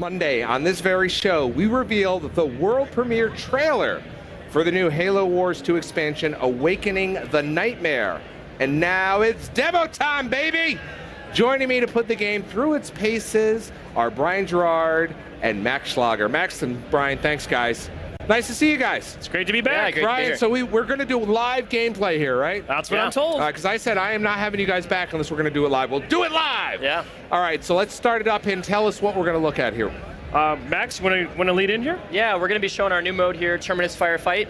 Monday, on this very show, we revealed the world premiere trailer for the new Halo Wars 2 expansion, Awakening the Nightmare. And now it's demo time, baby! Joining me to put the game through its paces are Brian Gerard and Max Schlager. Max and Brian, thanks, guys. Nice to see you guys. It's great to be back. Yeah, Brian, so we're going to do live gameplay here, right? That's what I'm told. Because I said I am not having you guys back unless we're going to do it live. We'll do it live! Yeah. All right, so let's start it up and tell us what we're going to look at here. Max, want to lead in here? Yeah, we're going to be showing our new mode here, Terminus Firefight.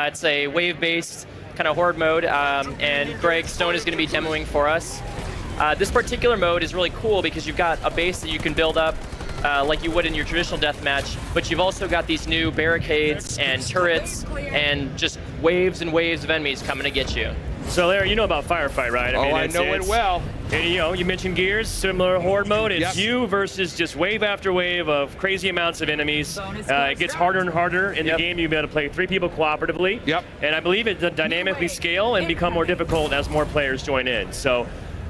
It's a wave-based kind of horde mode, and Greg Stone is going to be demoing for us. This particular mode is really cool because you've got a base that you can build up like you would in your traditional deathmatch, but you've also got these new barricades and turrets and just waves and waves of enemies coming to get you. So Larry, you know about Firefight, right? I know it well. And, you mentioned Gears, similar horde mode. It's you versus just wave after wave of crazy amounts of enemies. It gets harder and harder in the game. You'll be able to play 3 people cooperatively. Yep. And I believe it dynamically scale and become more difficult as more players join in. So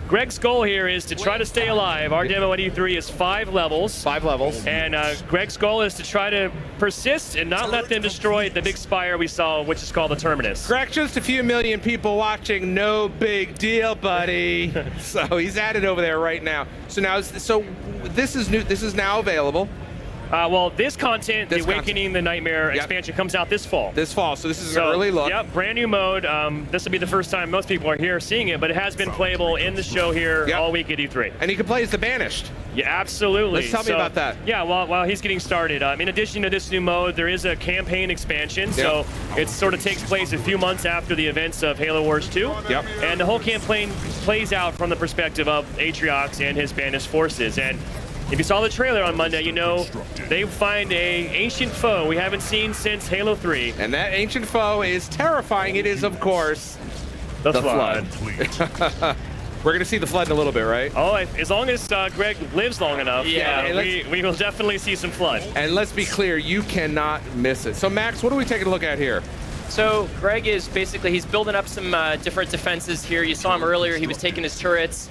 Greg's goal here is to try to stay alive. Our demo at E3 is 5 levels. 5 levels. And Greg's goal is to try to persist and not let them destroy the big spire we saw, which is called the Terminus. Greg, just a few million people watching, no big deal, buddy. So he's at it over there right now. So this is new. This is now available. Well, this content, the Awakening the Nightmare expansion, comes out this fall. This fall, so this is an early look. Yep, brand new mode. This will be the first time most people are here seeing it, but it has been playable in the show here all week at E3. And you can play as the Banished. Yeah, absolutely. Let's tell me about that. Yeah, while he's getting started, in addition to this new mode, there is a campaign expansion. So it sort of takes place a few months after the events of Halo Wars 2. Yep. And the whole campaign plays out from the perspective of Atriox and his Banished forces. And if you saw the trailer on Monday, you know they find an ancient foe we haven't seen since Halo 3. And that ancient foe is terrifying. It is, of course, the Flood. We're going to see the Flood in a little bit, right? Oh, as long as Greg lives long enough, we will definitely see some Flood. And let's be clear, you cannot miss it. So, Max, what are we taking a look at here? So Greg is basically, he's building up some different defenses here. You saw him earlier. He was taking his turrets,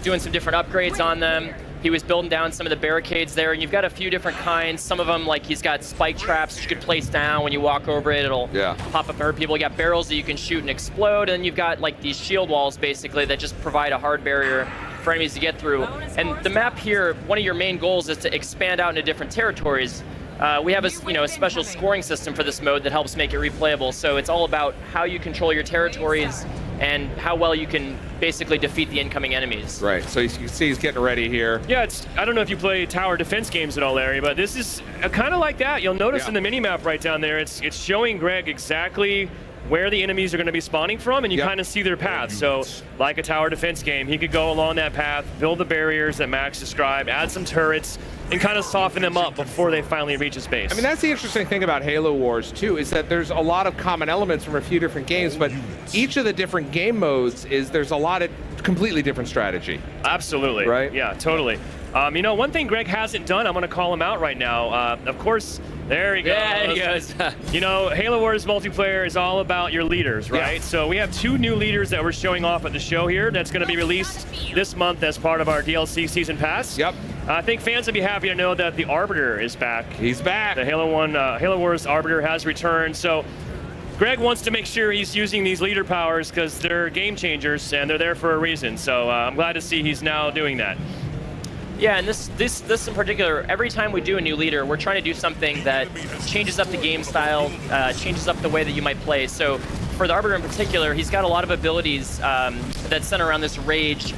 doing some different upgrades on them. He was building down some of the barricades there, and you've got a few different kinds. Some of them, like he's got spike traps you could place down. When you walk over it, it'll pop up and hurt people. You got barrels that you can shoot and explode, and you've got like these shield walls basically that just provide a hard barrier for enemies to get through. And the map here, one of your main goals is to expand out into different territories. We have a special scoring system for this mode that helps make it replayable. So it's all about how you control your territories and how well you can basically defeat the incoming enemies. Right, so you can see he's getting ready here. Yeah, I don't know if you play tower defense games at all, Larry, but this is kind of like that. You'll notice in the mini-map right down there, it's showing Greg exactly where the enemies are going to be spawning from, and you kind of see their path. So, like a tower defense game, he could go along that path, build the barriers that Max described, add some turrets, and kind of soften them up before they finally reach his base. I mean, that's the interesting thing about Halo Wars 2, is that there's a lot of common elements from a few different games, but each of the different game modes there's a lot of completely different strategy. Absolutely. Right? Yeah, totally. One thing Greg hasn't done, I'm going to call him out right now. Of course, there he goes. Yeah, he goes. Halo Wars multiplayer is all about your leaders, right? Yeah. So we have 2 new leaders that we're showing off at the show here that's going to be released this month as part of our DLC Season Pass. Yep. I think fans will be happy to know that the Arbiter is back. He's back. The Halo Wars Arbiter has returned. So Greg wants to make sure he's using these leader powers because they're game changers and they're there for a reason. So I'm glad to see he's now doing that. Yeah, and this in particular, every time we do a new leader, we're trying to do something that changes up the game style, changes up the way that you might play. So for the Arbiter in particular, he's got a lot of abilities that center around this rage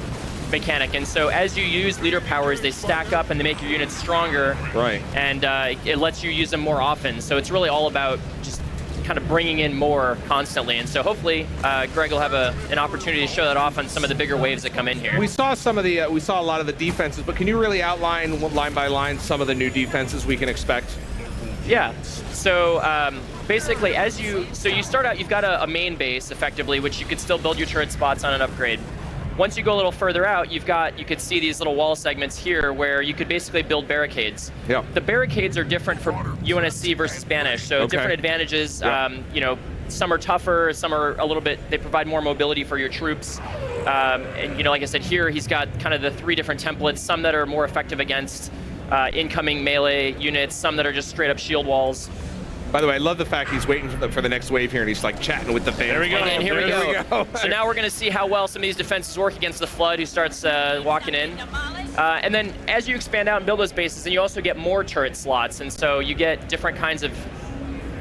mechanic. And so as you use leader powers, they stack up and they make your units stronger. Right. And it lets you use them more often. So it's really all about just kind of bringing in more constantly. And so hopefully Greg will have an opportunity to show that off on some of the bigger waves that come in here. We saw we saw a lot of the defenses, but can you really outline line by line some of the new defenses we can expect? Yeah. So basically, you start out, you've got a main base effectively, which you could still build your turret spots on an upgrade. Once you go a little further out, you could see these little wall segments here where you could basically build barricades. Yep. The barricades are different for UNSC versus Banished, so different advantages. Yep. Some are tougher, some are a little bit, they provide more mobility for your troops. And like I said, here he's got kind of the 3 different templates, some that are more effective against incoming melee units, some that are just straight up shield walls. By the way, I love the fact he's waiting for the next wave here, and he's like chatting with the fans. There we go. And here we There go. So now we're going to see how well some of these defenses work against the Flood, who starts walking in. And then as you expand out and build those bases, and you also get more turret slots, and so you get different kinds of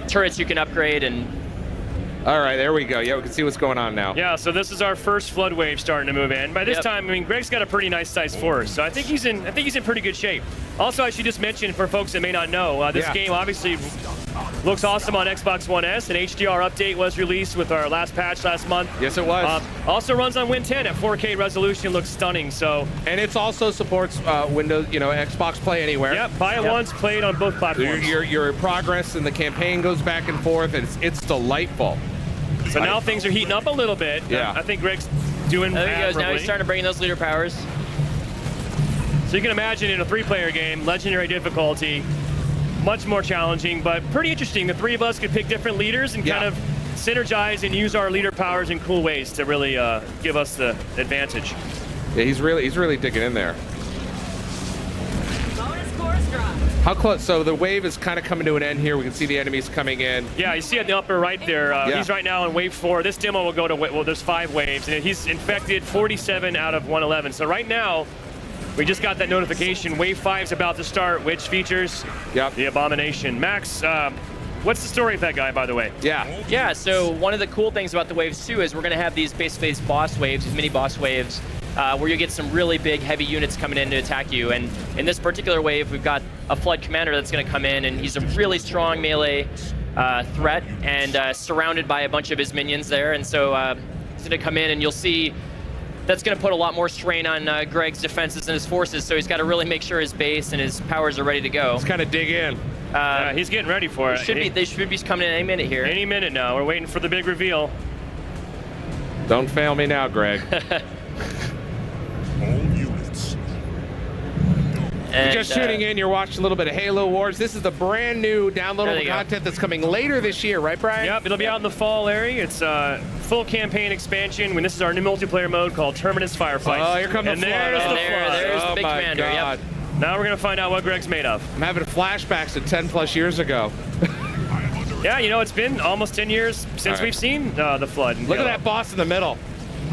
turrets you can upgrade. And all right, there we go. Yeah, we can see what's going on now. Yeah, so this is our first Flood wave starting to move in. By this time, I mean, Greg's got a pretty nice sized force, so I think he's in pretty good shape. Also, I should just mention for folks that may not know, this game obviously looks awesome on Xbox One S. An HDR update was released with our last patch last month. Yes, it was. Also runs on Win 10 at 4K resolution. Looks stunning. So. And it also supports Windows, Xbox Play Anywhere. Yep. Buy it once, play it on both platforms. Your progress in the campaign goes back and forth. It's delightful. So now things are heating up a little bit. Yeah. I think Greg's doing. There he goes. Now he's starting to bring in those leader powers. So you can imagine in a 3-player game, legendary difficulty, much more challenging, but pretty interesting. The 3 of us could pick different leaders and kind of synergize and use our leader powers in cool ways to really give us the advantage. Yeah, he's really digging in there. How close? So the wave is kind of coming to an end here. We can see the enemies coming in. Yeah, you see at the upper right there. He's right now in wave 4. This demo will go to, well, there's 5 waves, and he's infected 47 out of 111. So right now, we just got that notification. Wave 5 is about to start, which features the Abomination. Max, what's the story of that guy, by the way? Yeah, so one of the cool things about the waves, too, is we're going to have these basically boss waves, these mini boss waves, where you get some really big, heavy units coming in to attack you. And in this particular wave, we've got a Flood Commander that's going to come in, and he's a really strong melee threat and surrounded by a bunch of his minions there. And so he's going to come in, and you'll see that's going to put a lot more strain on Greg's defenses and his forces, so he's got to really make sure his base and his powers are ready to go. Let's kind of dig in. Yeah, he's getting ready for it. They should be coming in any minute here. Any minute now. We're waiting for the big reveal. Don't fail me now, Greg. And, just tuning in, you're watching a little bit of Halo Wars. This is the brand new downloadable content that's coming later this year, right, Brian? Yep, it'll be out in the fall, Larry. It's a full campaign expansion. This is our new multiplayer mode called Terminus Firefight. Oh, here comes the Flood. There's the big commander. God. Yep. Now we're going to find out what Greg's made of. I'm having flashbacks to 10 plus years ago. Yeah, it's been almost 10 years since we've seen the Flood. Look at that boss in the middle.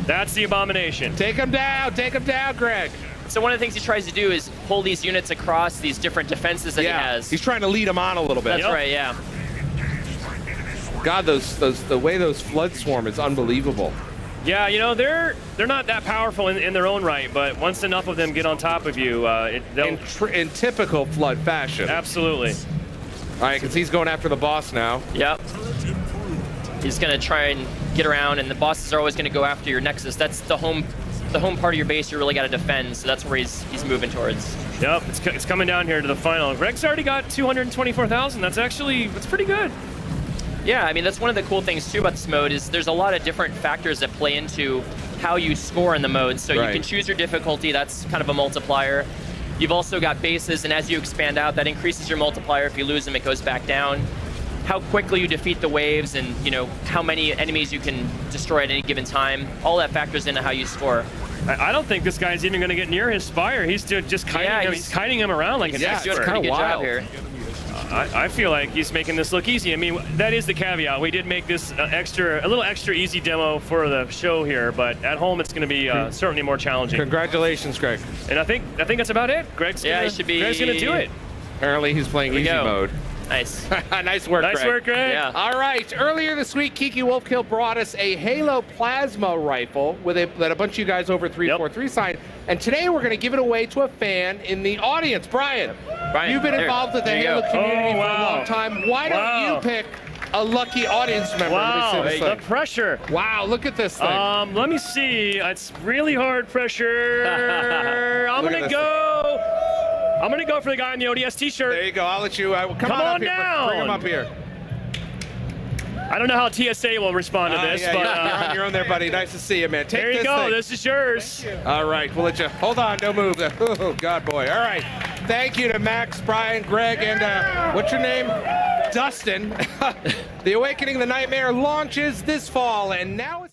That's the Abomination. Take him down, Greg. So one of the things he tries to do is pull these units across these different defenses that he has. He's trying to lead them on a little bit. That's right, yeah. God, the way those Flood swarm is unbelievable. Yeah, they're not that powerful in their own right, but once enough of them get on top of you, in typical Flood fashion. Absolutely. All right, because he's going after the boss now. Yep. He's going to try and get around, and the bosses are always going to go after your Nexus. That's the home part of your base you really got to defend, so that's where he's moving towards. Yep, it's coming down here to the final. Greg's already got 224,000. That's pretty good. Yeah, I mean, that's one of the cool things, too, about this mode is there's a lot of different factors that play into how you score in the mode. So you can choose your difficulty. That's kind of a multiplier. You've also got bases, and as you expand out, that increases your multiplier. If you lose them, it goes back down. How quickly you defeat the waves and, how many enemies you can destroy at any given time. All that factors into how you score. I don't think this guy's even going to get near his spire. He's just kiting him. He's kiting him around like an expert. He's doing a pretty good job here. I feel like he's making this look easy. I mean, that is the caveat. We did make this a little extra easy demo for the show here, but at home it's going to be certainly more challenging. Congratulations, Greg. And I think that's about it. Greg's going to do it. Apparently he's playing easy mode. Nice. Nice work, Greg. Nice work, Greg. Yeah. All right. Earlier this week, Kiki Wolfkill brought us a Halo plasma rifle that a bunch of you guys over 343 signed. And today we're going to give it away to a fan in the audience. Brian, you've been involved with the Halo community for a long time. Why don't you pick a lucky audience member? Wow, the pressure. Wow, look at this thing. Let me see. It's really hard pressure. I'm going to go for the guy in the ODS t-shirt. There you go. I'll let you. Come on up down. Here. Bring him up here. I don't know how TSA will respond to this, but you're on your own there, buddy. Nice to see you, man. Take there you this go. thing. This is yours. All right, we'll let you. Hold on, don't move. Oh God, boy. All right. Thank you to Max, Brian, Greg, and what's your name? Dustin. The Awakening the Nightmare launches this fall, and now.